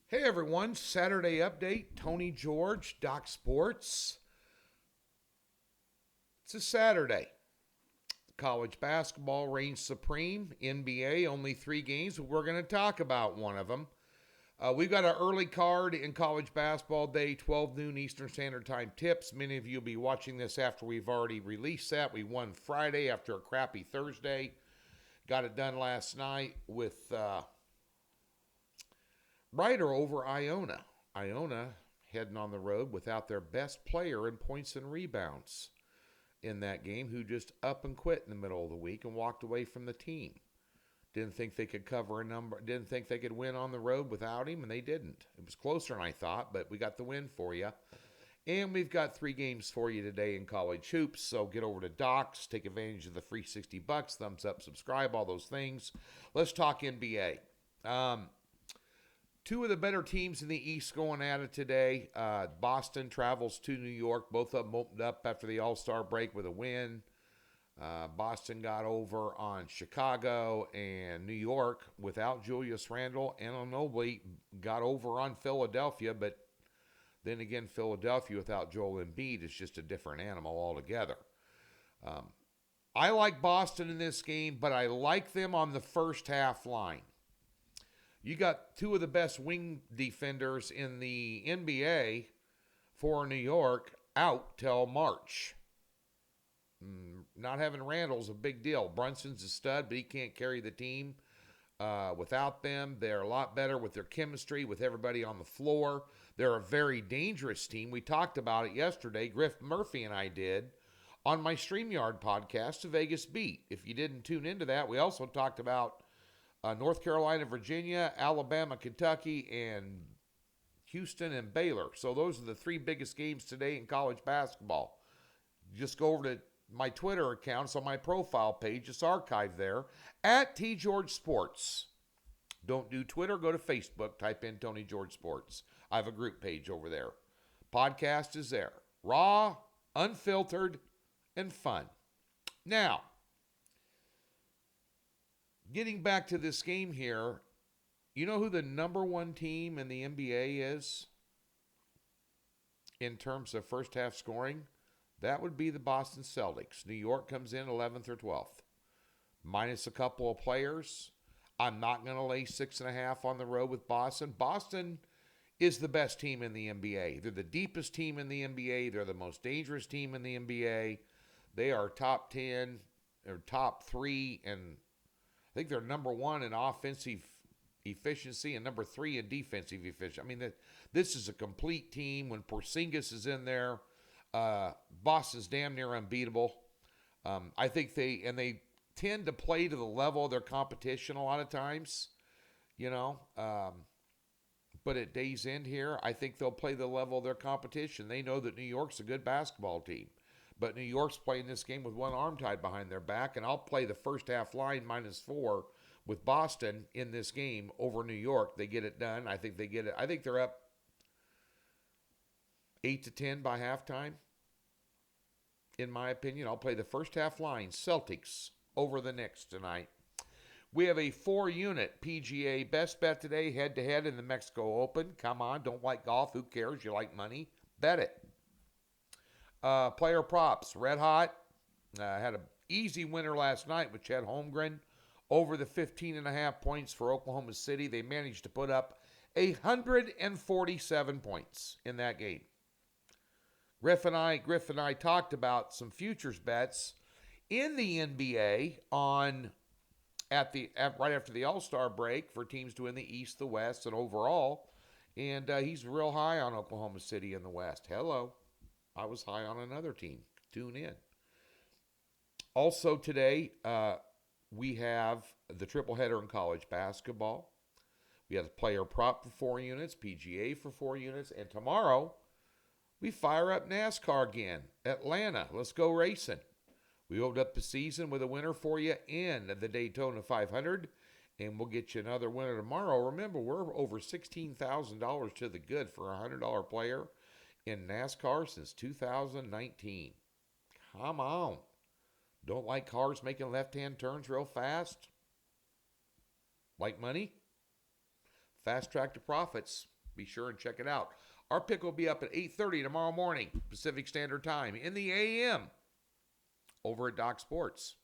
Hey everyone, Saturday update. Tony George, Doc Sports. It's a Saturday. College basketball reigns supreme. NBA, only 3 games, but we're going to talk about one of them. We've got an early card in college basketball day, 12 noon Eastern Standard Time tips. Many of you will be watching this after we've already released that. We won Friday after a crappy Thursday. Got it done last night with Ryder over Iona. Iona heading on the road without their best player in points and rebounds in that game, who just up and quit in the middle of the week and walked away from the team. Didn't think they could cover a number, didn't think they could win on the road without him, and they didn't. It was closer than I thought, but we got the win for you. And we've got 3 games for you today in college hoops, so get over to Docs, take advantage of the free $60, thumbs up, subscribe, all those things. Let's talk NBA. Two of the better teams in the East going at it today. Boston travels to New York. Both of them opened up after the All-Star break with a win. Boston got over on Chicago, and New York, without Julius Randle and Anunoby, got over on Philadelphia. But then again, Philadelphia without Joel Embiid is just a different animal altogether. I like Boston in this game, but I like them on the first half line. You got 2 of the best wing defenders in the NBA for New York out till March. Not having Randall's a big deal. Brunson's a stud, but he can't carry the team without them. They're a lot better with their chemistry, with everybody on the floor. They're a very dangerous team. We talked about it yesterday. Griff Murphy and I did on my StreamYard podcast, The Vegas Beat. If you didn't tune into that, we also talked about North Carolina, Virginia, Alabama, Kentucky, and Houston and Baylor. So those are the 3 biggest games today in college basketball. Just go over to my Twitter account. It's on my profile page. It's archived there at TGeorgeSports. Don't do Twitter. Go to Facebook. Type in Tony George Sports. I have a group page over there. Podcast is there. Raw, unfiltered, and fun. Now, getting back to this game here, you know who the number 1 team in the NBA is in terms of first half scoring? That would be the Boston Celtics. New York comes in 11th or 12th, minus a couple of players. I'm not going to lay 6.5 on the road with Boston. Boston is the best team in the NBA. They're the deepest team in the NBA. They're the most dangerous team in the NBA. They are top 10 or top 3, and I think they're number 1 in offensive efficiency and number 3 in defensive efficiency. I mean, this is a complete team. When Porzingis is in there, Boston's damn near unbeatable. I think they tend to play to the level of their competition a lot of times, but at day's end here, I think they'll play the level of their competition. They know that New York's a good basketball team, but New York's playing this game with one arm tied behind their back, and I'll play the first half line -4 with Boston in this game over New York. They get it done. I think they get it. I think they're up 8-10 by halftime. In my opinion, I'll play the first half line, Celtics over the Knicks tonight. We have a 4-unit PGA best bet today, head-to-head in the Mexico Open. Come on, don't like golf. Who cares? You like money? Bet it. Player props, red hot. Had an easy winner last night with Chet Holmgren over the 15.5 points for Oklahoma City. They managed to put up 147 points in that game. Griff and I talked about some futures bets in the NBA right after the All-Star break for teams to win the East, the West, and overall. And he's real high on Oklahoma City in the West. Hello. I was high on another team. Tune in. Also today, we have the triple header in college basketball. We have the player prop for 4 units, PGA for 4 units, and tomorrow we fire up NASCAR again. Atlanta, let's go racing. We opened up the season with a winner for you in the Daytona 500, and we'll get you another winner tomorrow. Remember, we're over $16,000 to the good for a $100 player in NASCAR since 2019. Come on. Don't like cars making left-hand turns real fast? Like money? Fast track to profits. Be sure and check it out. Our pick will be up at 8:30 tomorrow morning, Pacific Standard Time, in the AM, over at Doc Sports.